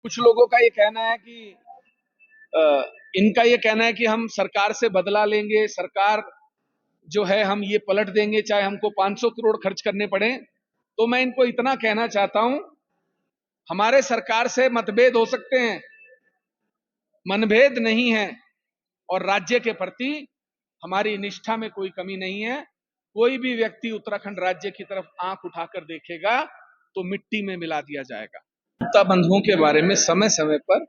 कुछ लोगों का ये कहना है कि अ, इनका ये कहना है कि हम सरकार से बदला लेंगे, सरकार जो है हम ये पलट देंगे चाहे हमको 500 करोड़ खर्च करने पड़े। तो मैं इनको इतना कहना चाहता हूं, हमारे सरकार से मतभेद हो सकते हैं, मनभेद नहीं है, और राज्य के प्रति हमारी निष्ठा में कोई कमी नहीं है। कोई भी व्यक्ति उत्तराखंड राज्य की तरफ आंख उठाकर देखेगा तो मिट्टी में मिला दिया जाएगा। गुप्ता बंधुओं के बारे में समय समय पर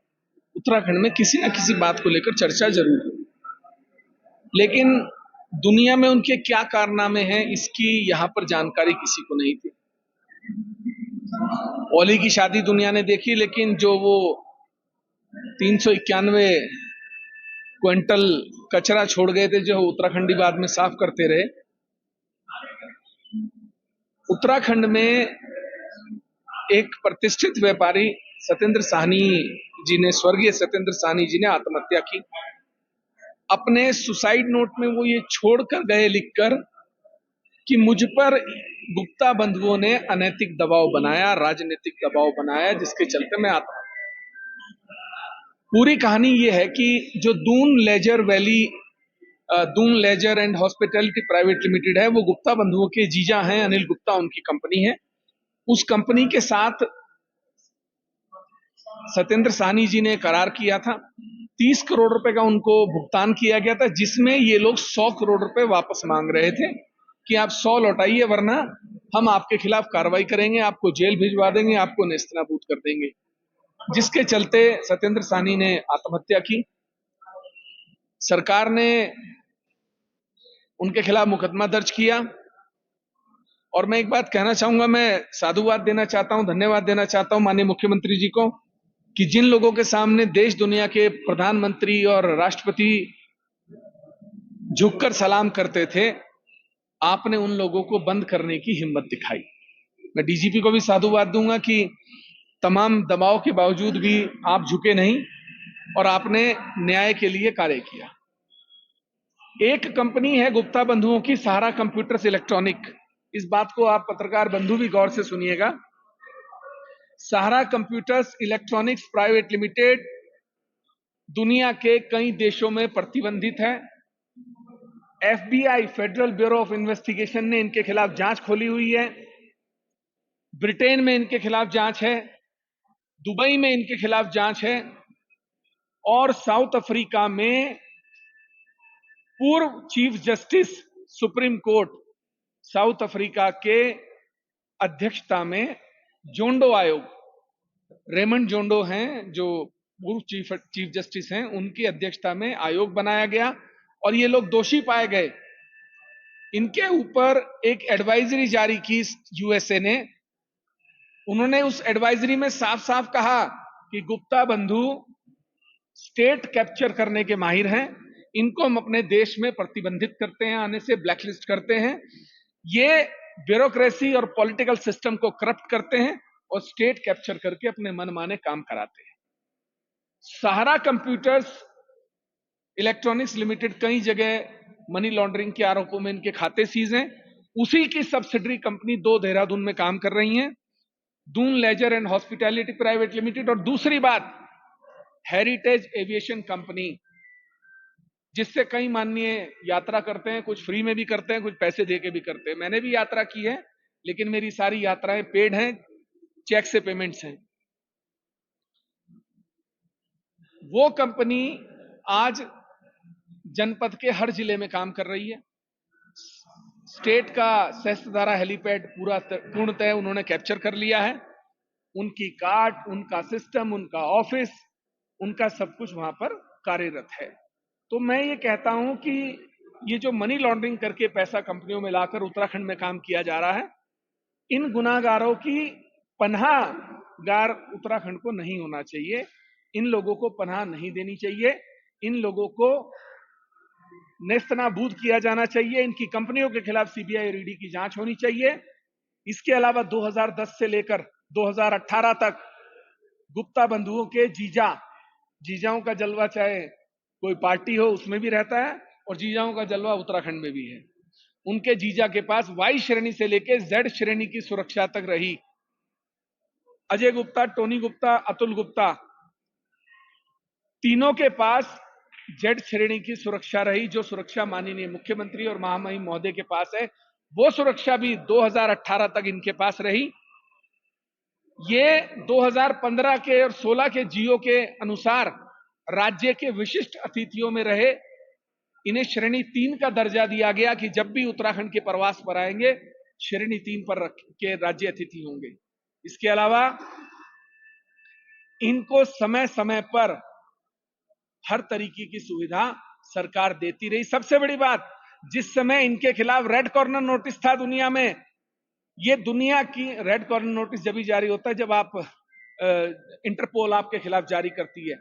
उत्तराखंड में किसी न किसी बात को लेकर चर्चा जरूर हुई, लेकिन दुनिया में उनके क्या कारनामे हैं इसकी यहां पर जानकारी किसी को नहीं थी। ओली की शादी दुनिया ने देखी, लेकिन जो वो 391 क्विंटल कचरा छोड़ गए थे जो उत्तराखंडी बाद में साफ करते रहे। उत्तराखंड में एक प्रतिष्ठित व्यापारी सत्येंद्र साहनी जी ने, स्वर्गीय सत्येंद्र साहनी जी ने आत्महत्या की। अपने सुसाइड नोट में वो ये छोड़कर गए लिखकर कि मुझ पर गुप्ता बंधुओं ने अनैतिक दबाव बनाया, राजनीतिक दबाव बनाया, जिसके चलते मैं आत्महत्या। पूरी कहानी ये है कि जो Doon leisure and hospitality private limited है, वो गुप्ता बंधुओं के जीजा हैं, अनिल गुप्ता उनकी कंपनी है। उस कंपनी के साथ सत्येंद्र साहनी जी ने करार किया था, 30 करोड़ रुपए का उनको भुगतान किया गया था, जिसमें ये लोग 100 करोड़ रुपए वापस मांग रहे थे कि आप 100 लौटाइए वरना हम आपके खिलाफ कार्रवाई करेंगे, आपको जेल भिजवा देंगे, आपको नेस्तनाबूद कर देंगे। जिसके चलते सत्येंद्र साहनी ने आत्महत्या की। सरकार ने उनके खिलाफ मुकदमा दर्ज किया। और मैं एक बात कहना चाहूंगा, मैं साधुवाद देना चाहता हूं, धन्यवाद देना चाहता हूं माननीय मुख्यमंत्री जी को, कि जिन लोगों के सामने देश दुनिया के प्रधानमंत्री और राष्ट्रपति झुककर सलाम करते थे, आपने उन लोगों को बंद करने की हिम्मत दिखाई। मैं डीजीपी को भी साधुवाद दूंगा कि तमाम दबाव के बावजूद भी आप झुके नहीं और आपने न्याय के लिए कार्य किया। एक कंपनी है गुप्ता बंधुओं की, सहारा कंप्यूटर्स इलेक्ट्रॉनिक। इस बात को आप पत्रकार बंधु भी गौर से सुनिएगा। सहारा कंप्यूटर्स इलेक्ट्रॉनिक्स प्राइवेट लिमिटेड दुनिया के कई देशों में प्रतिबंधित है। FBI, federal bureau of investigation ने इनके खिलाफ जांच खोली हुई है। ब्रिटेन में इनके खिलाफ जांच है, दुबई में इनके खिलाफ जांच है, और साउथ अफ्रीका में पूर्व chief justice supreme court south Africa के अध्यक्षता में जोंडो आयोग, रेमंड जोंडो हैं जो पूर्व चीफ जस्टिस हैं, उनकी अध्यक्षता में आयोग बनाया गया और ये लोग दोषी पाए गए। इनके ऊपर एक एडवाइजरी जारी की यूएसए ने। उन्होंने उस एडवाइजरी में साफ साफ कहा कि गुप्ता बंधु स्टेट कैप्चर करने के माहिर हैं, इनको हम अपने देश में प्रतिबंधित करते हैं, आने से ब्लैकलिस्ट करते हैं। ये ब्यूरोक्रेसी और पॉलिटिकल सिस्टम को करप्ट करते हैं और स्टेट कैप्चर करके अपने मनमाने काम कराते हैं। सहारा कंप्यूटर्स इलेक्ट्रॉनिक्स लिमिटेड कई जगह मनी लॉन्ड्रिंग के आरोपों में इनके खाते सीज हैं। उसी की सब्सिडरी कंपनी 2 देहरादून में काम कर रही हैं, Doon leisure and hospitality private limited. और दूसरी बात, हेरिटेज एविएशन कंपनी, जिससे कई माननीय यात्रा करते हैं, कुछ फ्री में भी करते हैं, कुछ पैसे दे के भी करते हैं। मैंने भी यात्रा की है, लेकिन मेरी सारी यात्राएं पेड हैं, चेक से पेमेंट्स हैं। वो कंपनी आज जनपद के हर जिले में काम कर रही है। स्टेट का सहस्त्रधारा हेलीपैड पूर्णतः उन्होंने कैप्चर कर लिया है। उनकी कार्ट, उनका सिस्टम, उनका ऑफिस, उनका सब कुछ वहां पर कार्यरत है। तो मैं ये कहता हूं कि ये जो मनी लॉन्ड्रिंग करके पैसा कंपनियों में लाकर उत्तराखंड में काम किया जा रहा है, इन गुनाहगारों की पनाहगार उत्तराखंड को नहीं होना चाहिए। इन लोगों को पनाह नहीं देनी चाहिए, इन लोगों को नेस्तनाबूद किया जाना चाहिए। इनकी कंपनियों के खिलाफ सीबीआई और ईडी की जांच होनी चाहिए। इसके अलावा 2010 से लेकर 2018 तक गुप्ता बंधुओं के जीजाओं का जलवा चाहे कोई पार्टी हो उसमें भी रहता है, और जीजाओं का जलवा उत्तराखंड में भी है। उनके जीजा के पास वाई श्रेणी से लेकर जेड श्रेणी की सुरक्षा तक रही। अजय गुप्ता, टोनी गुप्ता, अतुल गुप्ता, तीनों के पास जेड श्रेणी की सुरक्षा रही। जो सुरक्षा माननीय मुख्यमंत्री और महामहिम महोदय के पास है, वो सुरक्षा भी 2018 तक इनके पास रही। ये 2015 के और 16 के जियो के अनुसार राज्य के विशिष्ट अतिथियों में रहे। इन्हें श्रेणी 3 का दर्जा दिया गया कि जब भी उत्तराखंड के प्रवास पर आएंगे, श्रेणी 3 पर के राज्य अतिथि होंगे। इसके अलावा इनको समय समय पर हर तरीके की सुविधा सरकार देती रही। सबसे बड़ी बात, जिस समय इनके खिलाफ रेड कॉर्नर नोटिस था दुनिया में, ये दुनिया की रेड कॉर्नर नोटिस जब भी जारी होता है जब आप इंटरपोल आपके खिलाफ जारी करती है,